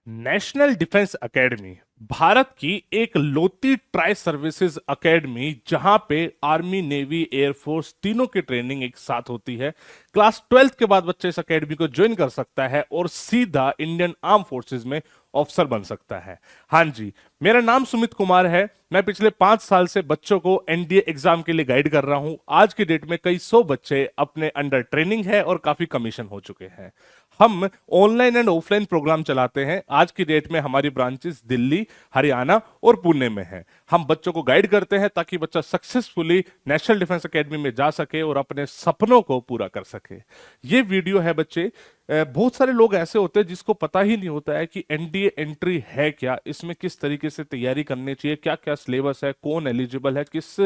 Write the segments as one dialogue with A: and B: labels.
A: National defence academy Bharat की एक लोती tri services academy जहां पे आर्मी नेवी एयरफोर्स तीनों की ट्रेनिंग एक साथ होती है। क्लास 12th के बाद बच्चा इस एकेडमी को ज्वाइन कर सकता है और सीधा इंडियन आर्म फोर्सेज में ऑफिसर बन सकता है। हाँ जी, मेरा नाम सुमित कुमार है। मैं पिछले 5 साल से बच्चों को एनडीए एग्जाम के लिए गाइड कर रहा हूं। आज की डेट में कई सौ बच्चे अपने अंडर ट्रेनिंग है और काफी कमीशन हो चुके हैं। हम ऑनलाइन एंड ऑफलाइन प्रोग्राम चलाते हैं। आज की डेट में हमारी ब्रांचेस दिल्ली, हरियाणा और पुणे में है। हम बच्चों को गाइड करते हैं ताकि बच्चा सक्सेसफुली नेशनल डिफेंस एकेडमी में जा सके और अपने सपनों को पूरा कर सके। ये वीडियो है बच्चे, बहुत सारे लोग ऐसे होते हैं जिसको पता ही नहीं होता है कि एनडीए एंट्री है क्या, इसमें किस तरीके से तैयारी करनी चाहिए, क्या क्या सिलेबस है, कौन एलिजिबल है, किस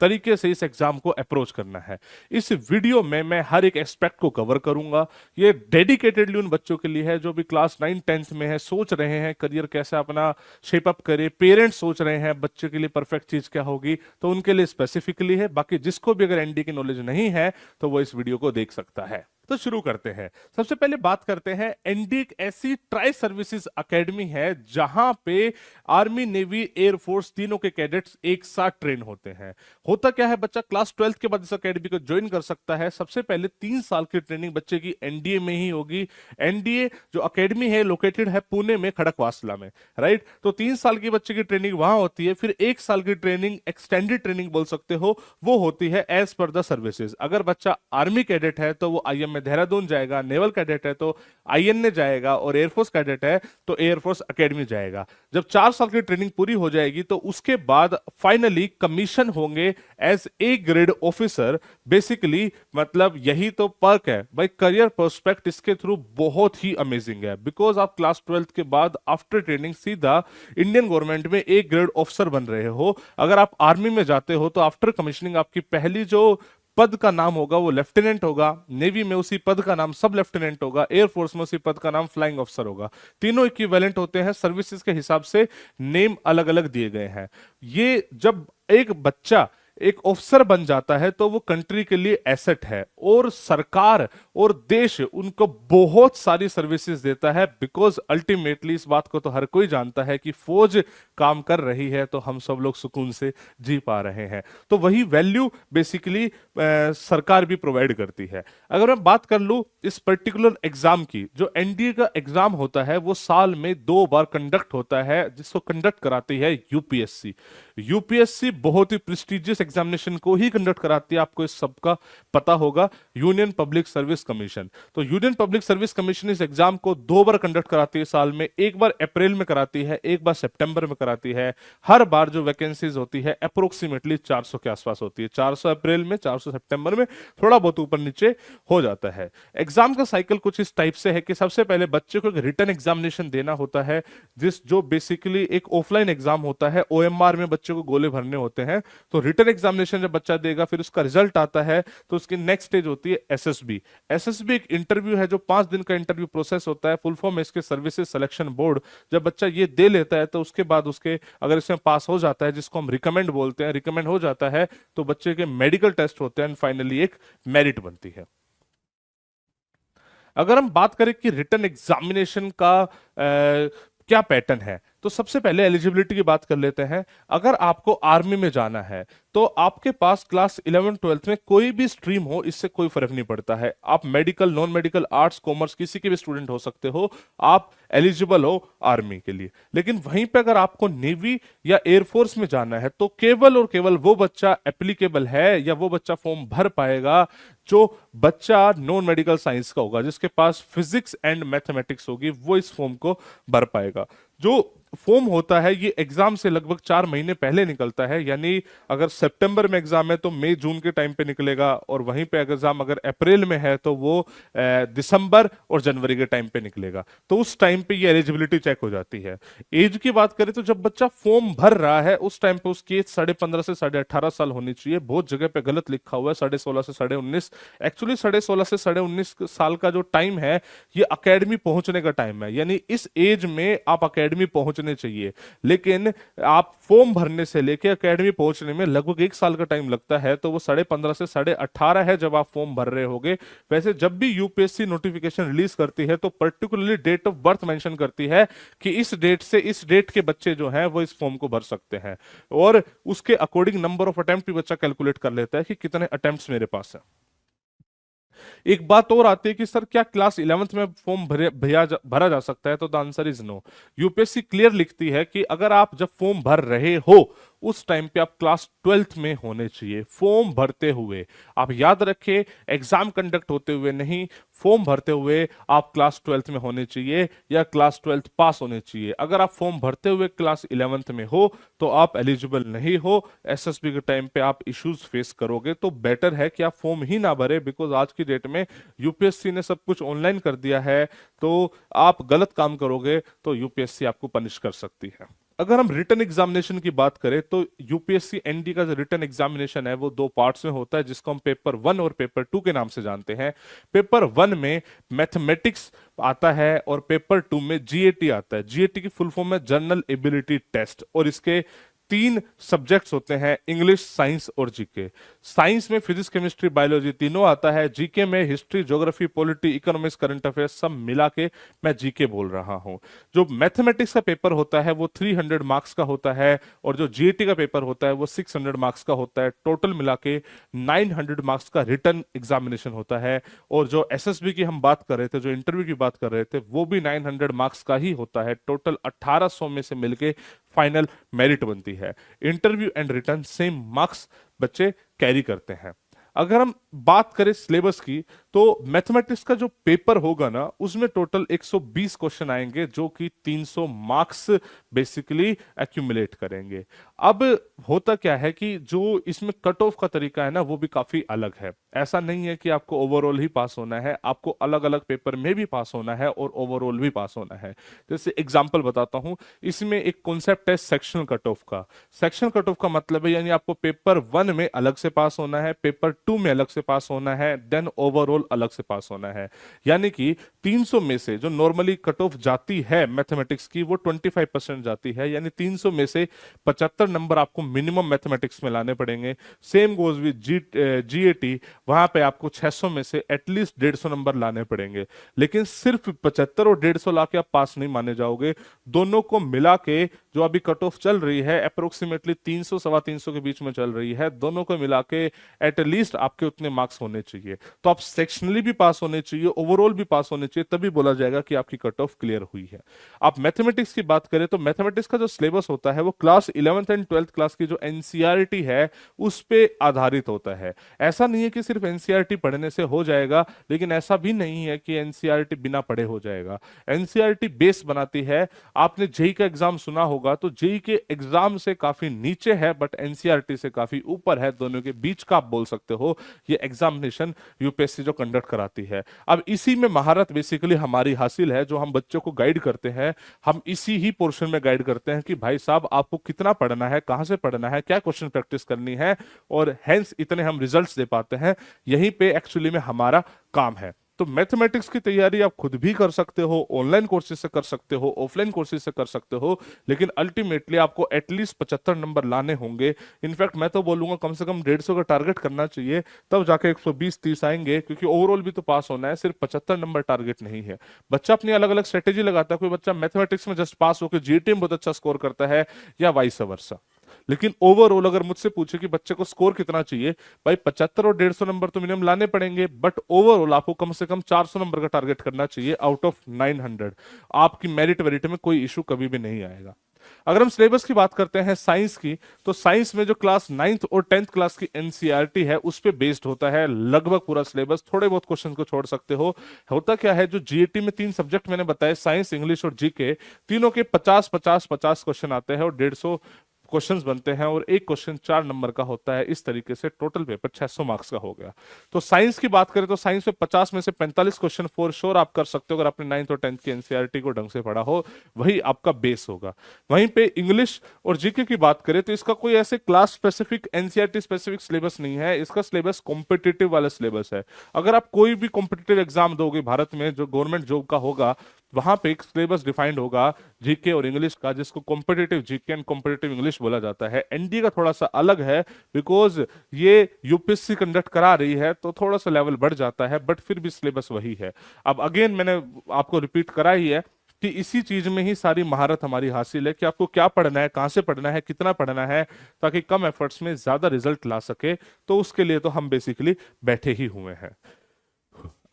A: तरीके से इस एग्जाम को अप्रोच करना है। इस वीडियो में मैं हर एक एस्पेक्ट को कवर करूंगा। ये डेडिकेटेडली उन बच्चों के लिए है जो भी क्लास 9-10th में है, सोच रहे हैं करियर कैसे अपना शेप अप करे, पेरेंट्स सोच रहे हैं बच्चे के लिए परफेक्ट चीज क्या होगी, तो उनके लिए स्पेसिफिकली है। बाकी जिसको भी अगर एनडीए की नॉलेज नहीं है तो वो इस वीडियो को देख सकता है। तो शुरू करते हैं। सबसे पहले बात करते हैं, एनडीए एक ऐसी ट्राई सर्विसेज एकेडमी है जहां पे आर्मी नेवी एयरफोर्स तीनों के कैडेट्स एक साथ ट्रेन होते हैं। होता क्या है, बच्चा क्लास 12th के बाद इस एकेडमी को ज्वाइन कर सकता है। सबसे पहले 3 साल की ट्रेनिंग बच्चे की एनडीए में ही होगी। एनडीए जो एकेडमी है लोकेटेड है पुणे में, खड़कवासला में, राइट। तो 3 साल की बच्चे की ट्रेनिंग वहां होती है। फिर 1 साल की ट्रेनिंग, एक्सटेंडेड ट्रेनिंग बोल सकते हो, वो होती है एज पर द सर्विसेज। अगर बच्चा आर्मी कैडेट है तो वो आईएम में देहरादून जाएगा, नेवल कैडेट है तो आईएनए जाएगा, और एयरफोर्स कैडेट है तो एयरफोर्स एकेडमी जाएगा। जब 4 साल की ट्रेनिंग पूरी हो जाएगी तो उसके बाद फाइनली कमीशन होंगे as a grade officer. Basically मतलब यही तो पर्क है भाई, करियर प्रोस्पेक्ट इसके थ्रू बहुत ही अमेजिंग है। बिकॉज आप क्लास 12th के बाद आफ्टर ट्रेनिंग सीधा इंडियन गवर्नमेंट में ए ग्रेड ऑफिसर बन रहे हो। अगर आप आर्मी में जाते हो तो आफ्टर कमीशनिंग आपकी पहली जो पद का नाम होगा वो लेफ्टिनेंट होगा, नेवी में उसी पद का नाम सब लेफ्टिनेंट होगा, एयरफोर्स में उसी पद का नाम फ्लाइंग ऑफिसर होगा। तीनों इक्विवेलेंट होते हैं, सर्विसेज के हिसाब से नेम अलग अलग दिए गए हैं। ये जब एक बच्चा एक ऑफिसर बन जाता है तो वो कंट्री के लिए एसेट है, और सरकार और देश उनको बहुत सारी सर्विसेज देता है। बिकॉज अल्टीमेटली इस बात को तो हर कोई जानता है कि फौज काम कर रही है तो हम सब लोग सुकून से जी पा रहे हैं। तो वही वैल्यू बेसिकली सरकार भी प्रोवाइड करती है। अगर मैं बात कर लूं इस पर्टिकुलर एग्जाम की, जो एनडीए का एग्जाम होता है वो साल में 2 बार कंडक्ट होता है, जिसको कंडक्ट कराती है यूपीएससी। यूपीएससी बहुत ही प्रेस्टिजियस एग्जामिनेशन को ही कंडक्ट कराती है, आपको इस सबका पता होगा, यूनियन पब्लिक सर्विस कमीशन। तो यूनियन पब्लिक सर्विस कमीशन इस एग्जाम को 2 बार कंडक्ट कराती है साल में। एक बार अप्रैल में कराती है, एक बार सितंबर में कराती है। हर बार जो वैकेंसीज होती है अप्रोक्सीमेटली 400 के आसपास होती है। 400 अप्रैल में, 400 सितंबर में, थोड़ा बहुत ऊपर नीचे हो जाता है। एग्जाम का साइकिल कुछ इस टाइप से है कि सबसे पहले बच्चे को एक रिटन एग्जामिनेशन देना होता है, जो बेसिकली एक ऑफलाइन एग्जाम होता है। ओएमआर में बच्चे को गोले भरने होते हैं। तो रिटन एग्जामिनेशन जब बच्चा देगा, फिर उसका रिजल्ट आता है, तो उसकी नेक्स्ट स्टेज होती है एसएसबी। एसएसबी एक इंटरव्यू है जो 5 दिन का इंटरव्यू प्रोसेस होता है। फुल फॉर्म है इसके सर्विसेज सिलेक्शन बोर्ड। जब बच्चा ये दे लेता है तो उसके बाद उसके अगर इसमें पास हो जाता है, जिसको हम रिकमेंड बोलते हैं, रिकमेंड हो जाता है, तो बच्चे के मेडिकल टेस्ट होते हैं एंड फाइनली एक मेरिट बनती है। अगर हम बात करें कि रिटन एग्जामिनेशन का क्या पैटर्न है, तो सबसे पहले एलिजिबिलिटी की बात कर लेते हैं। अगर आपको आर्मी में जाना है तो आपके पास क्लास 11-12th में कोई भी स्ट्रीम हो, इससे कोई फर्क नहीं पड़ता है। आप medical, non medical, arts, commerce, किसी के भी स्टूडेंट हो सकते हो, आप एलिजिबल हो आर्मी के लिए। लेकिन वहीं पे अगर आपको नेवी या एयरफोर्स में जाना है तो केवल और केवल वो बच्चा एप्लीकेबल है या वो बच्चा फॉर्म भर पाएगा जो बच्चा नॉन मेडिकल साइंस का होगा, जिसके पास फिजिक्स एंड मैथमेटिक्स होगी, वो इस फॉर्म को भर पाएगा। जो फॉर्म होता है ये एग्जाम से लगभग 4 महीने पहले निकलता है। यानी अगर सितंबर में एग्जाम है तो मई जून के टाइम पे निकलेगा, और वहीं पे एग्जाम अगर अप्रैल में है तो वो दिसंबर और जनवरी के टाइम पे निकलेगा। तो उस टाइम पे ये एलिजिबिलिटी चेक हो जाती है। एज की बात करें तो जब बच्चा फॉर्म भर रहा है उस टाइम पे उसकी एज 15.5 से 18.5 साल होनी चाहिए। बहुत जगह पे गलत लिखा हुआ है 16.5 से 19.5। एक्चुअली 16.5 से 19.5 साल का जो टाइम है ये अकेडमी पहुंचने का टाइम है। यानी इस एज में आप अकेडमी पहुंच पहुंचने चाहिए, लेकिन आप फॉर्म भरने से लेके एकेडमी पहुंचने में लगभग 1 साल का टाइम लगता है, तो वो 15.5 से 18.5 है जब आप फॉर्म भर रहे होगे। वैसे जब भी यूपीएससी नोटिफिकेशन रिलीज करती है तो particularly date of birth mention करती है कि इस डेट से इस डेट के बच्चे जो हैं वो इस फॉर्म को भर सकते हैं, और उसके अकॉर्डिंग नंबर ऑफ अटेम्प्ट भी बच्चा कैलकुलेट कर लेता है कि कितने अटेम्प्ट्स मेरे पास है। एक बात और आती है कि सर क्या क्लास 11th में फॉर्म भरा जा सकता है, तो the answer is no. UPSC clear लिखती है कि अगर आप जब फॉर्म भर रहे हो उस टाइम पे आप क्लास 12th में होने चाहिए, फॉर्म भरते हुए। आप याद रखें, एग्जाम कंडक्ट होते हुए नहीं, फॉर्म भरते हुए आप क्लास 12th में होने चाहिए या क्लास 12th पास होने चाहिए। अगर आप फॉर्म भरते हुए क्लास 11th में हो तो आप एलिजिबल नहीं हो, एसएसबी के टाइम पे आप इश्यूज फेस करोगे। तो बेटर है कि आप फॉर्म ही ना भरे, बिकॉज आज की डेट में यूपीएससी ने सब कुछ ऑनलाइन कर दिया है, तो आप गलत काम करोगे तो यूपीएससी आपको पनिश कर सकती है। अगर हम रिटन एग्जामिनेशन की बात करें तो यूपीएससी एनडी का जो रिटन एग्जामिनेशन है वो 2 पार्ट्स में होता है, जिसको हम पेपर 1 और पेपर 2 के नाम से जानते हैं। पेपर 1 में मैथमेटिक्स आता है और पेपर 2 में जीएटी आता है। जीएटी की फुल फॉर्म है जनरल एबिलिटी टेस्ट, और इसके 3 सब्जेक्ट्स होते हैं, इंग्लिश, साइंस और जीके। साइंस में फिजिक्स, केमिस्ट्री, बायोलॉजी तीनों आता है। जीके में history, geography, polity, economics, current affairs सब मिला के मैं जीके बोल रहा हूं। जो मैथमेटिक्स का पेपर होता है वो 300 मार्क्स का होता है, और जो जीएटी का पेपर होता है वो 600 मार्क्स का होता है। टोटल मिला के 900 मार्क्स का रिटन एग्जामिनेशन होता है। और जो एसएसबी की हम बात कर रहे थे, जो इंटरव्यू की बात कर रहे थे, वो भी 900 मार्क्स का ही होता है। टोटल 1800 में से मिलके फाइनल मेरिट बनती है। Interview and return same marks बच्चे कैरी करते हैं। अगर हम बात करें सिलेबस की, तो मैथमेटिक्स का जो पेपर होगा ना उसमें टोटल 120 क्वेश्चन आएंगे, जो कि 300 मार्क्स बेसिकली एक्यूमुलेट करेंगे। अब होता क्या है कि जो इसमें कट ऑफ का तरीका है ना वो भी काफी अलग है। ऐसा नहीं है कि आपको ओवरऑल ही पास होना है, आपको अलग अलग पेपर में भी पास होना है और ओवरऑल भी पास होना है। जैसे एग्जांपल बताता हूं, इसमें एक कॉन्सेप्ट है सेक्शनल कट ऑफ का। सेक्शनल कट ऑफ का मतलब है यानी आपको पेपर 1 में अलग से पास होना है, पेपर 2 में अलग से पास होना है, देन ओवरऑल अलग से पास होना है। यानी कि 300 में से जो नॉर्मली कट ऑफ जाती है मैथमेटिक्स की वो 25% जाती है, यानी 300 में से 75 नंबर आपको मिनिमम मैथमेटिक्स में लाने पड़ेंगे। सेम गोज विद जीएटी, वहां पे आपको 600 में से एटलीस्ट 150 नंबर लाने पड़ेंगे। लेकिन सिर्फ 75 और 150 लाके आप पास नहीं माने जाओगे। दोनों को मिला के जो अभी कट ऑफ चल रही है अप्रोक्सीमेटली 300 सवा 300 के बीच में चल रही है, दोनों को मिला के एटलीस्ट आपके उतने मार्क्स होने चाहिए। तो आप सेक्शनली भी पास होने चाहिए, ओवरऑल भी पास होने चाहिए, तभी बोला जाएगा कि आपकी कट ऑफ क्लियर हुई है। आप मैथमेटिक्स की बात करें तो मैथमेटिक्स का जो सिलेबस होता है वो class 11th and 12th class की जो एनसीईआरटी है उस पे आधारित होता है। ऐसा नहीं है कि सिर्फ एनसीईआरटी पढ़ने से हो जाएगा, लेकिन ऐसा भी नहीं है कि एनसीईआरटी बिना पढ़े हो जाएगा। एनसीईआरटी बेस बनाती है। आपने जेई का एग्जाम सुना होगा, तो जेई के एग्जाम से काफी नीचे है बट एनसीईआरटी से काफी ऊपर है, दोनों के बीच का आप बोल सकते हो ये एग्जामिनेशन यूपीएससी जो कंडक्ट कराती है। अब इसी में महारत बेसिकली हमारी हासिल है, जो हम बच्चों को गाइड करते हैं। हम इसी ही पोर्शन में गाइड करते हैं कि भाई साहब आपको कितना पढ़ना है, कहां से पढ़ना है, क्या क्वेश्चन प्रैक्टिस करनी है, और हेंस इतने हम रिजल्ट्स दे पाते हैं। यहीं पे एक्चुअली में हमारा काम है। तो मैथमेटिक्स की तैयारी आप खुद भी कर सकते हो, ऑनलाइन कोर्सेज से कर सकते हो, ऑफलाइन कोर्सेज से कर सकते हो, लेकिन अल्टीमेटली आपको एटलीस्ट 75 नंबर लाने होंगे। इनफैक्ट मैं तो बोलूंगा कम से कम 150 का टारगेट करना चाहिए, तब जाके 120-30 आएंगे, क्योंकि ओवरऑल भी तो पास होना है, सिर्फ 75 नंबर टारगेट नहीं है। बच्चा अपनी अलग अलग स्ट्रेटेजी लगाता है, कोई बच्चा मैथमेटिक्स में जस्ट पास होकर जीएटी में बहुत अच्छा स्कोर करता है, या वाइस वर्सा। लेकिन ओवरऑल अगर मुझसे पूछे कि बच्चे को स्कोर कितना चाहिए, भाई 75 और 150 नंबर तो मिनिमम लाने पड़ेंगे, बट ओवरऑल आपको कम से कम 400 नंबर का टारगेट करना चाहिए आउट ऑफ 900। आपकी मेरिट वेरिट में कोई इशू कभी भी नहीं आएगा। अगर हम सिलेबस की बात करते हैं साइंस की, तो साइंस में जो क्लास 9th और 10th क्लास की एनसीईआरटी है उस पे बेस्ड होता है लगभग पूरा सिलेबस। थोड़े बहुत क्वेश्चन को छोड़ सकते हो। होता क्या है, जो जीएटी में 3 सब्जेक्ट मैंने बताए, साइंस, इंग्लिश और जीके, तीनों के 50-50-50 क्वेश्चन आते हैं और 150 क्वेश्चंस बनते हैं, और एक क्वेश्चन 4 नंबर का होता है। इस तरीके से टोटल पेपर 600 मार्क्स का हो गया। तो साइंस की बात करें तो साइंस में 50 में से 45 क्वेश्चन फॉर श्योर आप कर सकते हो, अगर आपने 9th और 10th की एनसीईआरटी को ढंग से पढ़ा हो, वही आपका बेस होगा। वहीं पे इंग्लिश और जीके की बात करें तो इसका कोई ऐसे class specific, NCERT specific syllabus नहीं है। इसका सिलेबस कॉम्पिटिटिव वाला सिलेबस है। अगर आप कोई भी कॉम्पिटिटिव एग्जाम दोगे भारत में जो गवर्नमेंट जॉब का होगा, वहां पे एक सिलेबस डिफाइंड होगा जीके और इंग्लिश का, जिसको competitive GK and competitive English बोला जाता है। एनडीए का थोड़ा सा अलग है, बिकॉज ये यूपीएससी कंडक्ट करा रही है तो थोड़ा सा लेवल बढ़ जाता है, बट फिर भी सिलेबस वही है। अब अगेन मैंने आपको रिपीट करा ही है कि इसी चीज में ही सारी महारत हमारी हासिल है कि आपको क्या पढ़ना है, कहाँ से पढ़ना है, कितना पढ़ना है, ताकि कम एफर्ट्स में ज्यादा रिजल्ट ला सके। तो उसके लिए तो हम बेसिकली बैठे ही हुए हैं।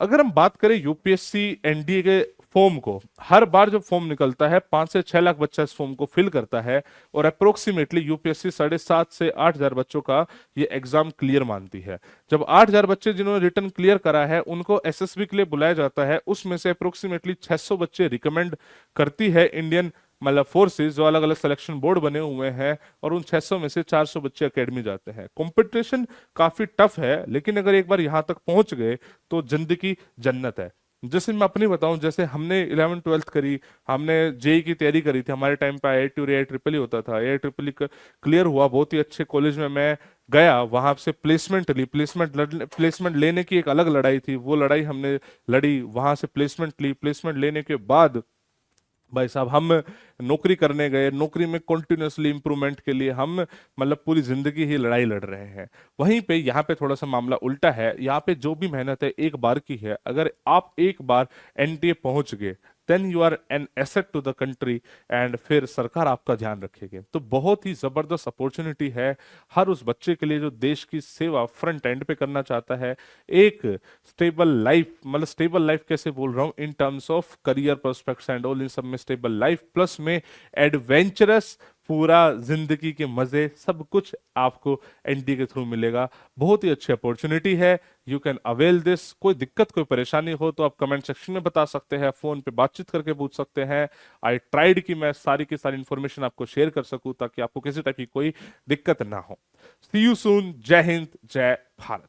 A: अगर हम बात करें यूपीएससी एनडीए के फॉर्म को, हर बार जब फॉर्म निकलता है 5 से 6 लाख बच्चा इस फॉर्म को फिल करता है, और अप्रोक्सीमेटली यूपीएससी 7,500 से 8,000 बच्चों का ये एग्जाम क्लियर मानती है। जब 8,000 बच्चे जिन्होंने रिटर्न क्लियर करा है उनको एसएसबी के लिए बुलाया जाता है, उसमें से अप्रोक्सीमेटली 600 बच्चे रिकमेंड करती है इंडियन मतलब फोर्सेस, जो अलग अलग सिलेक्शन बोर्ड बने हुए हैं, और उन 600 में से 400 बच्चे एकेडमी जाते हैं। कंपटीशन काफी टफ है, लेकिन अगर एक बार यहां तक पहुंच गए तो जिंदगी जन्नत है। जैसे मैं अपनी बताऊं, जैसे हमने 11वीं 12वीं करी, हमने जेई की तैयारी करी थी, हमारे टाइम पे IIT और AIEEE होता था। AIEEE क्लियर हुआ, बहुत ही अच्छे कॉलेज में मैं गया, वहां से प्लेसमेंट ली, प्लेसमेंट लेने की एक अलग लड़ाई थी, वो लड़ाई हमने लड़ी, वहां से प्लेसमेंट ली, प्लेसमेंट लेने के बाद भाई साहब हम नौकरी करने गए, नौकरी में कॉन्टिन्यूसली इंप्रूवमेंट के लिए हम मतलब पूरी जिंदगी ही लड़ाई लड़ रहे हैं। वहीं पे यहाँ पे थोड़ा सा मामला उल्टा है, यहाँ पे जो भी मेहनत है एक बार की है। अगर आप एक बार एनडीए पहुंच गए, then you are an asset to the country, and फिर सरकार आपका ध्यान रखेगी। तो बहुत ही जबरदस्त अपॉर्चुनिटी है हर उस बच्चे के लिए जो देश की सेवा फ्रंट एंड पे करना चाहता है। एक स्टेबल लाइफ, मतलब स्टेबल लाइफ कैसे बोल रहा हूं, in terms of career prospects and all, इन सब में स्टेबल लाइफ प्लस में एडवेंचरस पूरा जिंदगी के मजे, सब कुछ आपको एनडीए के थ्रू मिलेगा। बहुत ही अच्छी अपॉर्चुनिटी है, यू कैन अवेल दिस। कोई दिक्कत कोई परेशानी हो तो आप कमेंट सेक्शन में बता सकते हैं, फोन पे बातचीत करके पूछ सकते हैं। आई ट्राइड कि मैं सारी की सारी इंफॉर्मेशन आपको शेयर कर सकूं ताकि आपको किसी टाइप की कोई दिक्कत ना हो। सी यू सून। जय हिंद, जय भारत।